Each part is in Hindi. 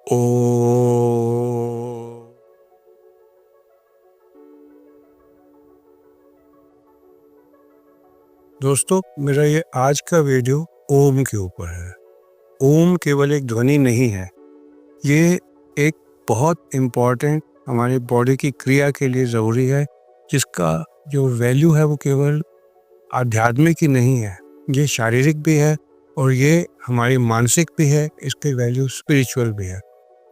ओ दोस्तों, मेरा ये आज का वीडियो ओम के ऊपर है। ओम केवल एक ध्वनि नहीं है, ये एक बहुत इम्पॉर्टेंट हमारी बॉडी की क्रिया के लिए ज़रूरी है, जिसका जो वैल्यू है वो केवल आध्यात्मिक ही नहीं है, ये शारीरिक भी है और ये हमारी मानसिक भी है, इसकी वैल्यू स्पिरिचुअल भी है।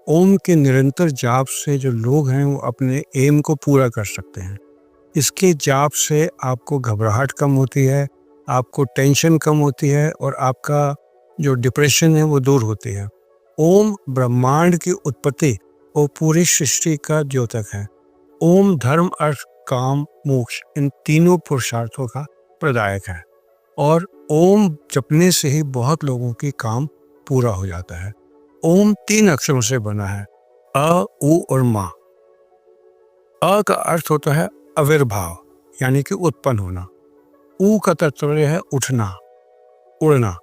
ओम के निरंतर जाप से जो लोग हैं वो अपने एम को पूरा कर सकते हैं। इसके जाप से आपको घबराहट कम होती है, आपको टेंशन कम होती है और आपका जो डिप्रेशन है वो दूर होती है। ओम ब्रह्मांड की उत्पत्ति और पूरी सृष्टि का द्योतक है। ओम धर्म, अर्थ, काम, मोक्ष इन तीनों पुरुषार्थों का प्रदायक है और ओम जपने से ही बहुत लोगों की काम पूरा हो जाता है। ओम 3 अक्षरों से बना है, अ, उ और मा। अ का अर्थ होता है आविर्भाव, यानी कि उत्पन्न होना। ऊ का तात्पर्य है उठना, उड़ना,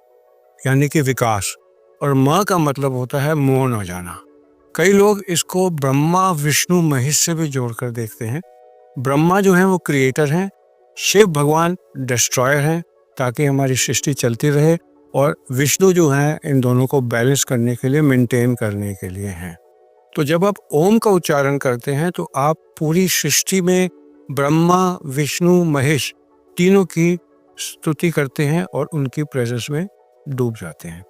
यानी कि विकास। और म का मतलब होता है मौन हो जाना। कई लोग इसको ब्रह्मा, विष्णु, महेश से भी जोड़कर देखते हैं। ब्रह्मा जो है वो क्रिएटर हैं, शिव भगवान डिस्ट्रॉयर हैं ताकि हमारी सृष्टि चलती रहे, और विष्णु जो हैं इन दोनों को बैलेंस करने के लिए, मेंटेन करने के लिए हैं। तो जब आप ओम का उच्चारण करते हैं तो आप पूरी सृष्टि में ब्रह्मा, विष्णु, महेश तीनों की स्तुति करते हैं और उनकी प्रेजेंस में डूब जाते हैं।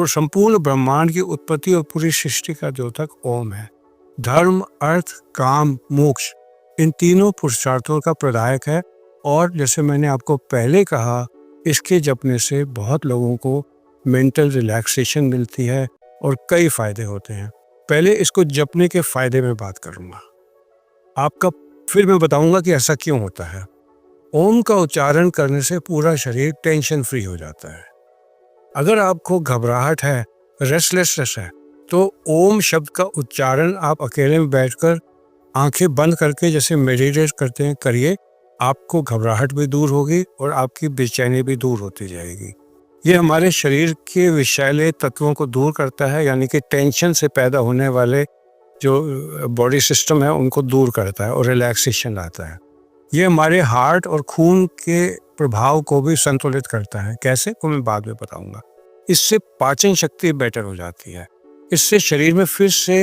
संपूर्ण ब्रह्मांड की उत्पत्ति और पूरी सृष्टि का द्योतक ओम है। धर्म, अर्थ, काम, मोक्ष इन तीनों पुरुषार्थों का प्रदायक है और जैसे मैंने आपको पहले कहा, इसके जपने से बहुत लोगों को मेंटल रिलैक्सेशन मिलती है और कई फायदे होते हैं। पहले इसको जपने के फायदे में बात करूंगा आपका, फिर मैं बताऊंगा कि ऐसा क्यों होता है। ओम का उच्चारण करने से पूरा शरीर टेंशन फ्री हो जाता है। अगर आपको घबराहट है, रेस्टलेसनेस है, तो ओम शब्द का उच्चारण आप अकेले में बैठकर आंखें बंद करके जैसे मेडिटेट करते हैं करिए, आपको घबराहट भी दूर होगी और आपकी बेचैनी भी दूर होती जाएगी। ये हमारे शरीर के विषैले तत्वों को दूर करता है, यानी कि टेंशन से पैदा होने वाले जो बॉडी सिस्टम है उनको दूर करता है और रिलैक्सेशन लाता है। ये हमारे हार्ट और खून के प्रभाव को भी संतुलित करता है। कैसे, वो मैं बाद में बताऊंगा। इससे पाचन शक्ति बेटर हो जाती है। इससे शरीर में फिर से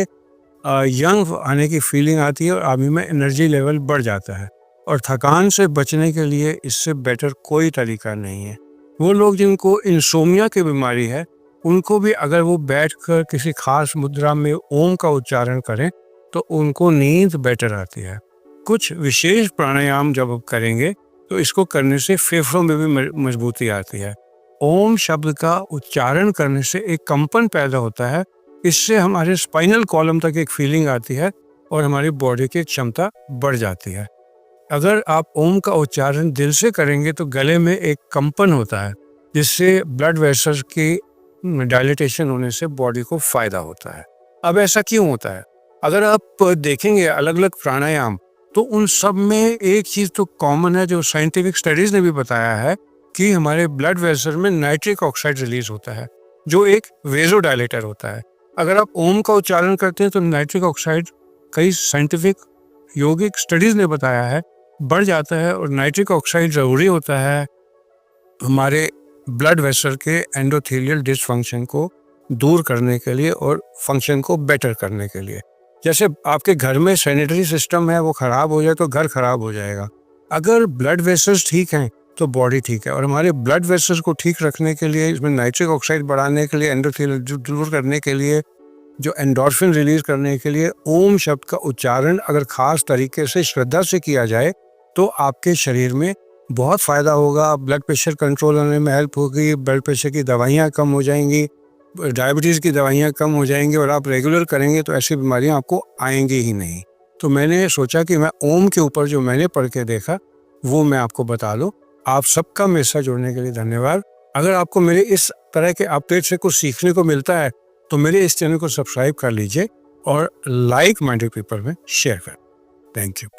यंग आने की फीलिंग आती है और आदमी में एनर्जी लेवल बढ़ जाता है। और थकान से बचने के लिए इससे बेटर कोई तरीका नहीं है। वो लोग जिनको इंसोमिया की बीमारी है, उनको भी अगर वो बैठकर किसी खास मुद्रा में ओम का उच्चारण करें तो उनको नींद बेटर आती है। कुछ विशेष प्राणायाम जब आप करेंगे तो इसको करने से फेफड़ों में भी मजबूती आती है। ओम शब्द का उच्चारण करने से एक कंपन पैदा होता है। इससे हमारे स्पाइनल कॉलम तक एक फीलिंग आती है और हमारी बॉडी की क्षमता बढ़ जाती है। अगर आप ओम का उच्चारण दिल से करेंगे तो गले में एक कंपन होता है, जिससे ब्लड वेसल्स की डायलिटेशन होने से बॉडी को फायदा होता है। अब ऐसा क्यों होता है? अगर आप देखेंगे अलग अलग प्राणायाम, तो उन सब में एक चीज तो कॉमन है, जो साइंटिफिक स्टडीज ने भी बताया है कि हमारे ब्लड वेसल में नाइट्रिक ऑक्साइड रिलीज होता है, जो एक वेजोडायलेटर होता है। अगर आप ओम का उच्चारण करते हैं तो नाइट्रिक ऑक्साइड, कई साइंटिफिक योगिक स्टडीज ने बताया है, बढ़ जाता है। और नाइट्रिक ऑक्साइड जरूरी होता है हमारे ब्लड वेसल के एंडोथेलियल डिसफंक्शन को दूर करने के लिए और फंक्शन को बेटर करने के लिए। जैसे आपके घर में सैनिटरी सिस्टम है, वो खराब हो जाए तो घर खराब हो जाएगा। अगर ब्लड वेसल्स ठीक हैं तो बॉडी ठीक है। और हमारे ब्लड वेसल्स को ठीक रखने के लिए, इसमें नाइट्रिक ऑक्साइड बढ़ाने के लिए, एंडोथेलियल दूर करने के लिए, जो एंडोर्फिन रिलीज करने के लिए ओम शब्द का उच्चारण अगर खास तरीके से श्रद्धा से किया जाए तो आपके शरीर में बहुत फायदा होगा। ब्लड प्रेशर कंट्रोल होने में हेल्प होगी, ब्लड प्रेशर की दवाइयाँ कम हो जाएंगी, डायबिटीज़ की दवाइयाँ कम हो जाएंगी, और आप रेगुलर करेंगे तो ऐसी बीमारियाँ आपको आएंगी ही नहीं। तो मैंने सोचा कि मैं ओम के ऊपर जो मैंने पढ़ के देखा वो मैं आपको बता दूं। आप सबका मेरे साथ जुड़ने के लिए धन्यवाद। अगर आपको मेरे इस तरह के अपडेट से कुछ सीखने को मिलता है तो मेरे इस चैनल को सब्सक्राइब कर लीजिए और लाइक माइंडेड पीपल में शेयर करें। Thank you.